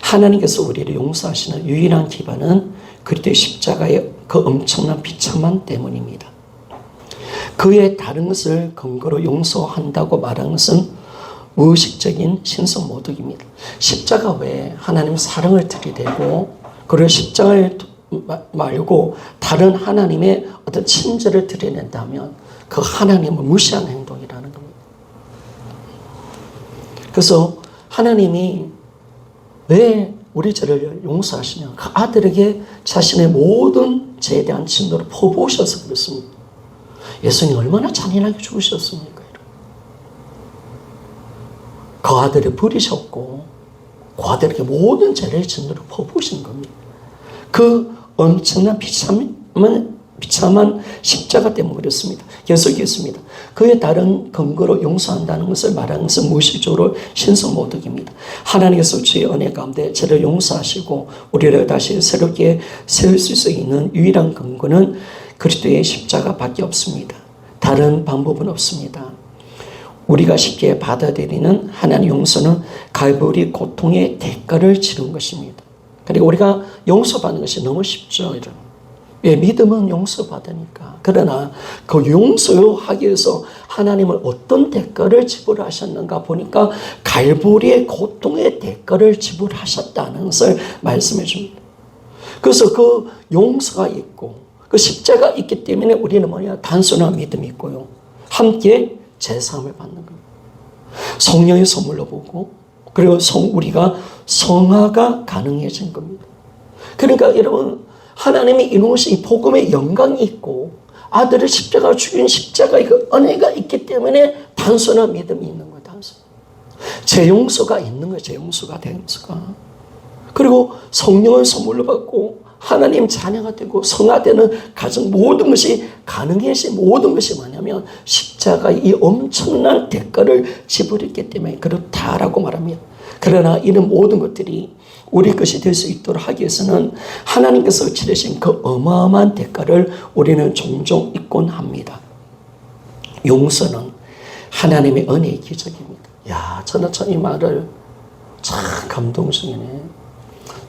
하나님께서 우리를 용서하시는 유일한 기반은 그리스도의 십자가의 그 엄청난 비참함 때문입니다. 그의 다른 것을 근거로 용서한다고 말하는 것은 무의식적인 신성 모독입니다. 십자가 외에 하나님 사랑을 들이대고 그리고 십자가를 말고 다른 하나님의 어떤 친절을 드러낸다면 그 하나님을 무시하는 행동이라는 겁니다. 그래서 하나님이 왜 우리 죄를 용서하시냐? 그 아들에게 자신의 모든 죄에 대한 진노를 퍼부으셔서 그렇습니다. 예수님 얼마나 잔인하게 죽으셨습니까? 그 아들을 버리셨고 그 아들에게 모든 죄를 진노를 퍼부으신 겁니다. 그 엄청난 비참한 십자가 때문에 그렇습니다. 계속했습니다. 그의 다른 근거로 용서한다는 것을 말하는 것은 무의식적으로 신성모독입니다. 하나님께서 주의 은혜 가운데 죄를 용서하시고 우리를 다시 새롭게 세울 수 있는 유일한 근거는 그리스도의 십자가밖에 없습니다. 다른 방법은 없습니다. 우리가 쉽게 받아들이는 하나님의 용서는 갈보리 고통의 대가를 치른 것입니다. 그리고 우리가 용서받는 것이 너무 쉽죠. 왜? 믿음은 용서받으니까. 그러나 그 용서하기 위해서 하나님은 어떤 대가를 지불하셨는가 보니까 갈보리의 고통의 대가를 지불하셨다는 것을 말씀해 줍니다. 그래서 그 용서가 있고 그 십자가 있기 때문에 우리는 뭐냐? 단순한 믿음이 있고요. 함께 제사함을 받는 겁니다. 성령의 선물로 보고 그리고 우리가 성화가 가능해진 겁니다. 그러니까 여러분 하나님이 이루신 이 복음의 영광이 있고 아들을 십자가로 죽인 십자가의 그 은혜가 있기 때문에 단순한 믿음이 있는 거예요. 단순. 제 용서가 있는 거예요. 제 용서가 대용서가. 그리고 성령을 선물로 받고 하나님 자녀가 되고 성화되는 가정 모든 것이 가능해진 모든 것이 뭐냐면 십자가의 이 엄청난 대가를 지불했기 때문에 그렇다라고 말합니다. 그러나 이런 모든 것들이 우리 것이 될 수 있도록 하기 위해서는 하나님께서 치르신 그 어마어마한 대가를 우리는 종종 잊곤 합니다. 용서는 하나님의 은혜의 기적입니다. 야, 저는 참 이 말을 참 감동적이네.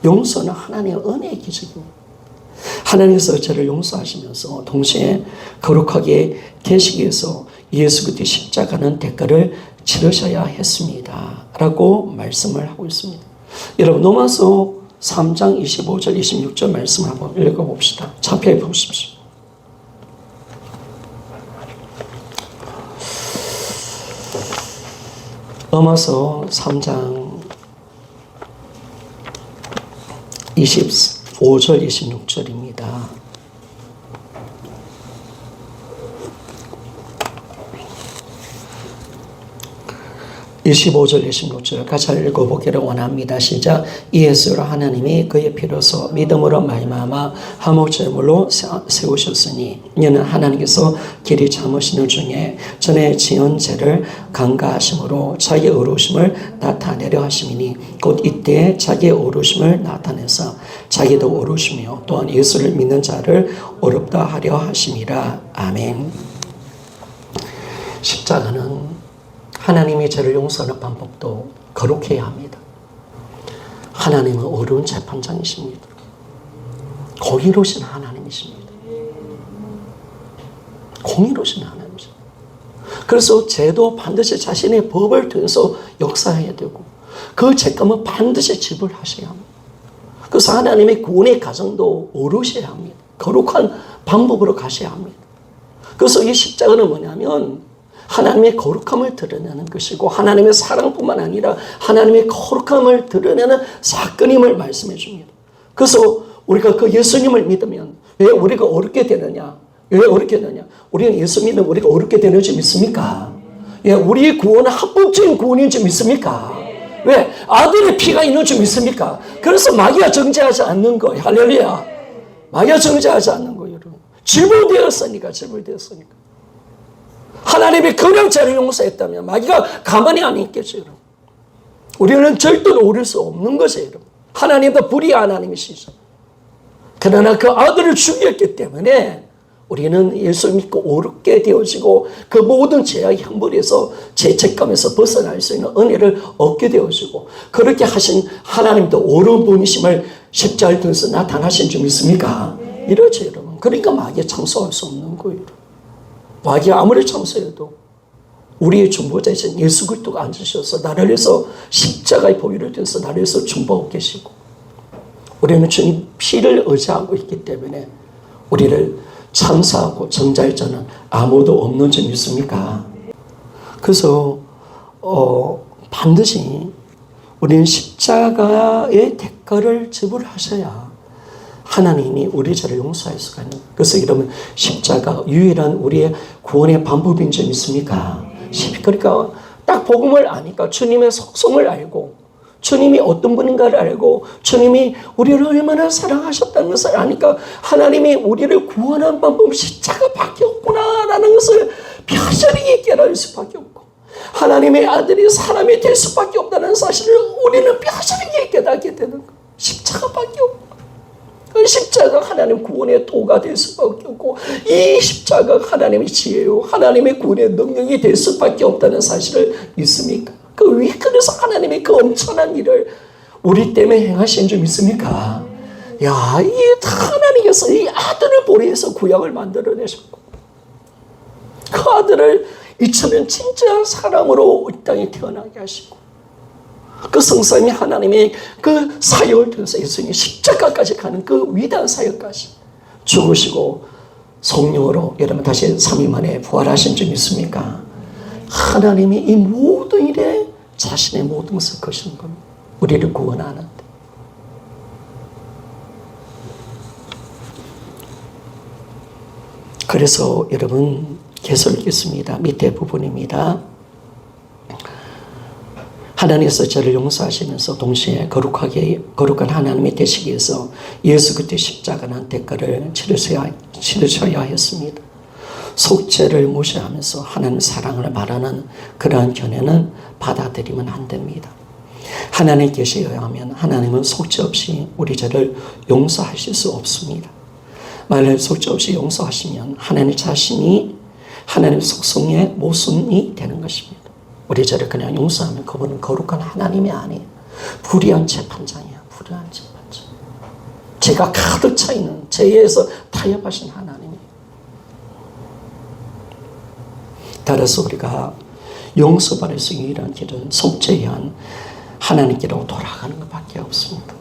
용서는 하나님의 은혜의 기적입니다. 하나님께서 저를 용서하시면서 동시에 거룩하게 계시기 위해서 예수 그리스도의 십자가는 대가를 치르셔야 했습니다. 라고 말씀을 하고 있습니다. 여러분 로마서 3장 25절 26절 말씀을 한번 읽어봅시다. 참여해 보십시오. 로마서 3장 25절 26절입니다. 25절 26절 같이 읽어보기를 원합니다. 시작. 이 예수를 하나님이 그의 피로서 믿음으로 말미암아 화목제물로 세우셨으니 이는 하나님께서 길이 참으시는 중에 전에 지은 죄를 간과하심으로 자기의 의로우심을 나타내려 하심이니 곧 이때 자기의 의로우심을 나타내서 자기도 의로우시며 또한 예수를 믿는 자를 의롭다 하려 하심이라. 아멘. 십자가는 하나님이 죄를 용서하는 방법도 거룩해야 합니다. 하나님은 어려운 재판장이십니다. 공의로우신 하나님이십니다. 공의로우신 하나님이십니다. 그래서 죄도 반드시 자신의 법을 통해서 역사해야 되고 그 죄값은 반드시 지불하셔야 합니다. 그래서 하나님의 구원의 과정도 오르셔야 합니다. 거룩한 방법으로 가셔야 합니다. 그래서 이 십자가는 뭐냐면 하나님의 거룩함을 드러내는 것이고 하나님의 사랑뿐만 아니라 하나님의 거룩함을 드러내는 사건임을 말씀해 줍니다. 그래서 우리가 그 예수님을 믿으면 왜 우리가 어렵게 되느냐? 왜 어렵게 되느냐? 우리는 예수 믿으면 우리가 어렵게 되는 줄 믿습니까? 예, 우리의 구원은 합법적인 구원인 줄 믿습니까? 왜? 아들의 피가 있는 줄 믿습니까? 그래서 마귀가 정죄하지 않는 거예요. 할렐루야. 마귀가 정죄하지 않는 거예요. 지불되었으니까. 하나님이 그냥 죄를 용서했다면 마귀가 가만히 안 있겠죠. 여러분. 우리는 절대로 오를 수 없는 것이에요. 여러분. 하나님도 불의의 하나님이시죠. 그러나 그 아들을 죽였기 때문에 우리는 예수 믿고 옳게 되어지고 그 모든 죄의 형벌에서 죄책감에서 벗어날 수 있는 은혜를 얻게 되어지고 그렇게 하신 하나님도 옳은 분이심을 십자가를 통해서 나타나신 줄 믿습니까? 이렇죠, 여러분. 그러니까 마귀에 참소할 수 없는 거예요. 마귀가 아무리 참소해도 우리의 중보자이신 예수 그리스도가 앉으셔서 나를 위해서 십자가의 보혈을 통해서 나를 위해서 중보하고 계시고, 우리는 주님 피를 의지하고 있기 때문에 우리를 참사하고 정죄할 자는 아무도 없는 줄 믿습니까? 그래서 반드시 우리는 십자가의 대가를 지불하셔야 하나님이 우리 죄를 용서할 수가 있는. 그래서 여러분, 십자가 유일한 우리의 구원의 방법인 줄 믿습니까? 그러니까 딱 복음을 아니까, 주님의 속성을 알고 주님이 어떤 분인가를 알고 주님이 우리를 얼마나 사랑하셨다는 것을 아니까 하나님이 우리를 구원한 방법은 십자가밖에 없구나라는 것을 뼈저리게 깨달을 수밖에 없고, 하나님의 아들이 사람이 될 수밖에 없다는 사실을 우리는 뼈저리게 깨닫게 되는 거예요. 십자가밖에 없고, 그 십자가 하나님 구원의 도가 될 수밖에 없고, 이 십자가 하나님의 지혜요 하나님의 구원의 능력이 될 수밖에 없다는 사실을 믿습니까? 그래서 하나님이 그 엄청난 일을 우리 때문에 행하신 줄 믿습니까? 야, 이 하나님께서 이 아들을 보내서 구약을 만들어내셨고, 그 아들을 2000년 진짜 사람으로 이 땅에 태어나게 하시고, 그 성삼위 하나님의 그 사역을 통해서 예수님이 십자가까지 가는 그 위대한 사역까지 죽으시고 성령으로 여러분 다시 3일 만에 부활하신 줄 믿습니까? 하나님이 이 모든 일에 자신의 모든 것을 거시는 겁니다. 우리를 구원하는데. 그래서 여러분 계속 읽겠습니다. 밑에 부분입니다. 하나님께서 저를 용서하시면서 동시에 거룩한 하나님이 되시기 위해서 예수 그리스도의 십자가는 대가를 치르셔야 했습니다. 속죄를 무시하면서 하나님 사랑을 말하는 그러한 견해는 받아들이면 안 됩니다. 하나님의 계시에 의하면 하나님은 속죄 없이 우리 죄를 용서하실 수 없습니다. 만일 속죄 없이 용서하시면 하나님 자신이 하나님의 속성의 모순이 되는 것입니다. 우리 죄를 그냥 용서하면 그분은 거룩한 하나님이 아니에요. 불의한 재판장이야. 불의한 재판장. 죄가 가득 차 있는, 죄에서 타협하신 하나님이에요. 따라서 우리가 용서받을 수 있는 유일한 길은 속죄에 의한 하나님께로 돌아가는 것밖에 없습니다.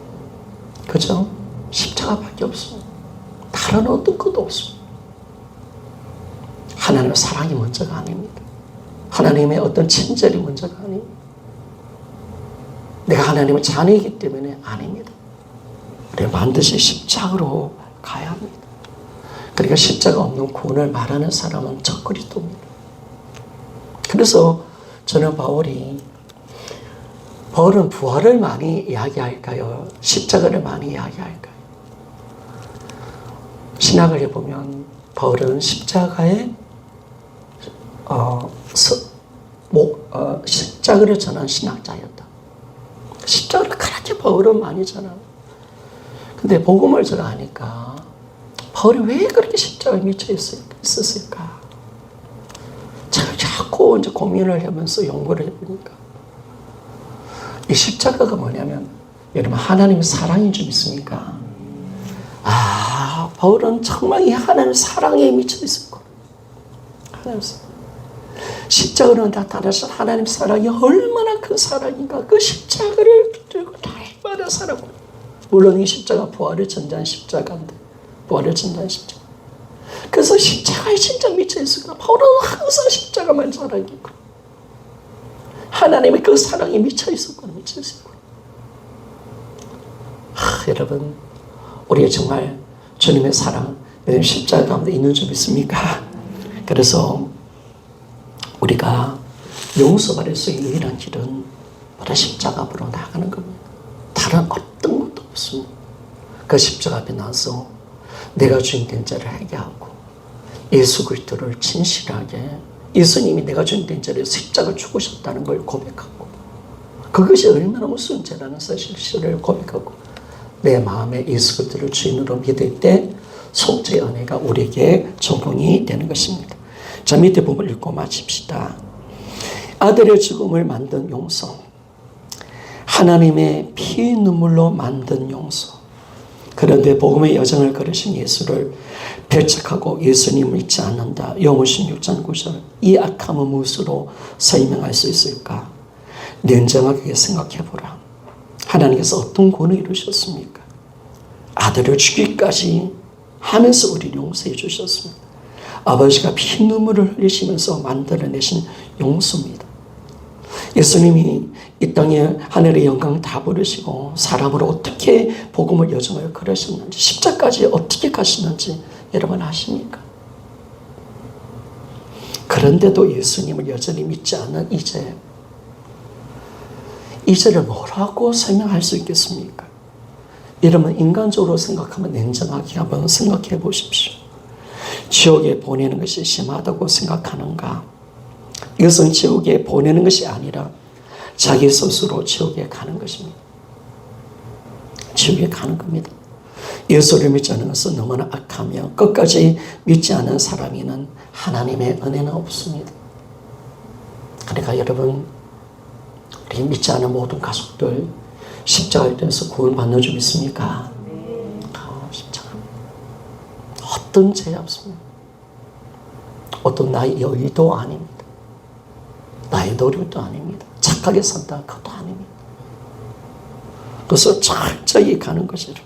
그죠? 십자가밖에 없습니다. 다른 어떤 것도 없습니다. 하나님의 사랑이 먼저가 아닙니다. 하나님의 어떤 친절이 먼저가 아닙니다. 내가 하나님의 자녀이기 때문에 아닙니다. 우리가 반드시 십자가로 가야 합니다. 그러니까 십자가 없는 구원을 말하는 사람은 적그리스도입니다. 그래서 저는 바울은 부활을 많이 이야기할까요? 십자가를 많이 이야기할까요? 신학을 해보면 바울은 십자가의 십자가를 전한 신학자였다. 십자가를 그렇게 바울은 많이 전하고, 근데 복음을 제가 아니까 바울이 왜 그렇게 십자가에 미쳐 있었을까? 제가 자꾸 이제 고민을 하면서 연구를 해보니까 이 십자가가 뭐냐면, 여러분 하나님의 사랑인 줄 믿습니까? 바울은 정말 이 하나님의 사랑에 미쳐 있었고, 하나님의 사랑. 십자가로 나타나신 하나님 사랑이 얼마나 큰 사랑인가. 그 십자가를 들고 날마다 살아고, 물론 이 십자가 부활을 전제한 십자가인데, 부활을 전제한 십자가. 그래서 십자가에 진짜 미쳐 있으니까 바울은 항상 십자가만 사랑했고, 하나님의 그 사랑에 미쳐 있었고. 여러분, 우리가 정말 주님의 사랑, 십자가 가운데 있는 줄 믿습니까? 그래서 우리가 용서받을 수 있는 유일한 길은 바로 십자가 앞으로 나가는 겁니다. 다른 어떤 것도 없습니다. 그 십자가 앞에 나서 내가 주인 된 자를 회개하고 예수 그리스도를 진실하게, 예수님이 내가 주인 된 자를 십자가 죽으셨다는 걸 고백하고, 그것이 얼마나 무서운 죄라는 사실을 고백하고 내 마음에 예수 그리스도를 주인으로 믿을 때 속죄의 은혜가 우리에게 적용이 되는 것입니다. 자, 밑에 부분 읽고 마칩시다. 아들의 죽음을 만든 용서, 하나님의 피 눈물로 만든 용서, 그런데 복음의 여정을 걸으신 예수를 배척하고 예수님을 믿지 않는다. 요한 16장 9절. 이 악함은 무엇으로 설명할 수 있을까? 냉정하게 생각해보라. 하나님께서 어떤 권을 이루셨습니까? 아들을 죽이기까지 하면서 우리를 용서해 주셨습니다. 아버지가 피눈물을 흘리시면서 만들어내신 용서입니다. 예수님이 이 땅에 하늘의 영광 다 부르시고 사람으로 어떻게 복음을 여정을 걸으셨는지, 십자가까지 어떻게 가시는지 여러분 아십니까? 그런데도 예수님을 여전히 믿지 않는 이제를 뭐라고 설명할 수 있겠습니까? 여러분 인간적으로 생각하면 냉정하게 한번 생각해 보십시오. 지옥에 보내는 것이 심하다고 생각하는가? 이것은 지옥에 보내는 것이 아니라 자기 스스로 지옥에 가는 것입니다. 지옥에 가는 겁니다. 예수를 믿지 않는 것은 너무나 악하며 끝까지 믿지 않는 사람에는 하나님의 은혜는 없습니다. 그러니까 여러분, 우리 믿지 않는 모든 가족들 십자가에 대해서 구원받는 줄 믿습니까? 십자가. 어떤 죄 없습니다. 어떤 나의 여의도 아닙니다. 나의 노력도 아닙니다. 착하게 산다 그것도 아닙니다. 그래서 철저히 가는 것이죠.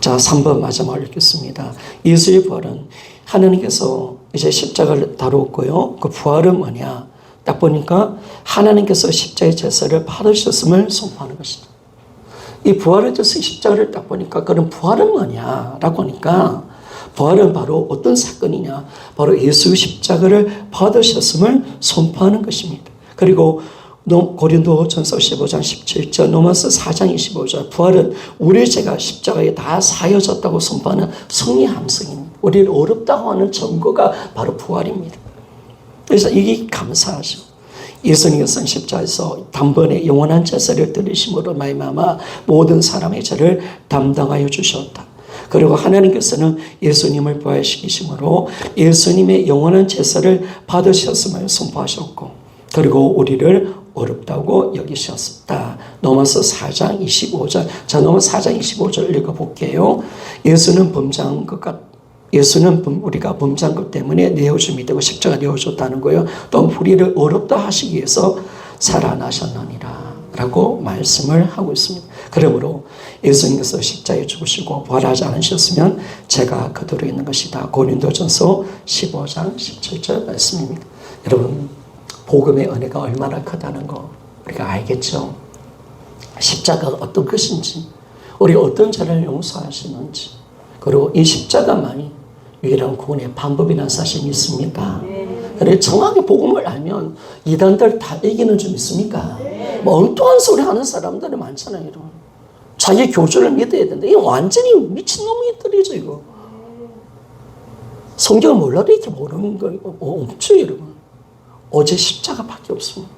자, 3번 마지막으로 읽겠습니다. 예수의 부활은 하나님께서 이제 십자가를 다루었고요. 그 부활은 뭐냐? 딱 보니까 하나님께서 십자가의 제사를 받으셨음을 선포하는 것이다. 이 부활에 대해서 십자가를 딱 보니까 그럼 부활은 뭐냐라고 하니까 부활은 바로 어떤 사건이냐? 바로 예수의 십자가를 받으셨음을 선포하는 것입니다. 그리고 고린도전서 15장 17절, 로마서 4장 25절, 부활은 우리의 죄가 십자가에 다 사여졌다고 선포하는 승리 함성입니다. 우리를 어렵다고 하는 증거가 바로 부활입니다. 그래서 이게 감사하죠. 예수님께서는 십자가에서 단번에 영원한 제사를 드리심으로 말미암아 모든 사람의 죄를 담당하여 주셨다. 그리고 하나님께서는 예수님을 부활시키심으로 예수님의 영원한 제사를 받으셨음을 선포하셨고, 그리고 우리를 어렵다고 여기셨다. 로마서 4장 25절. 자, 로마서 4장 25절 읽어볼게요. 예수는 우리가 범죄한 것 때문에 내어줌이 되고 십자가 내어줬다는 거예요. 또 우리를 어렵다 하시기 위해서 살아나셨느니라 라고 말씀을 하고 있습니다. 그러므로 예수님께서 십자가에 죽으시고 부활하지 않으셨으면 제가 그대로 있는 것이다. 고린도전서 15장 17절 말씀입니다. 여러분, 복음의 은혜가 얼마나 크다는 거 우리가 알겠죠? 십자가가 어떤 것인지, 우리가 어떤 죄를 용서하시는지, 그리고 이 십자가만이 유일한 구원의 방법이라는 사실 믿습니까? 그래, 정확히 복음을 알면 이단들 다 이기는 줄 믿습니까? 뭐 엉뚱한 소리 하는 사람들이 많잖아요. 여러분. 자기 교주를 믿어야 된다. 이거 완전히 미친놈이들이죠, 이거. 성경을 몰라도 이렇게 모르는 거 이거 없죠, 여러분. 오직 십자가밖에 없습니다.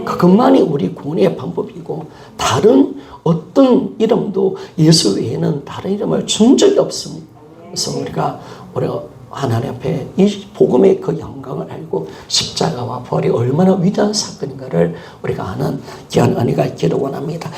그것만이 우리 구원의 방법이고 다른 어떤 이름도 예수 외에는 다른 이름을 준 적이 없습니다. 그래서 우리가 하나님 앞에 이 복음의 그 영광을 알고 십자가와 부활이 얼마나 위대한 사건인가를 우리가 아는 귀한 은혜가 있기를 원합니다.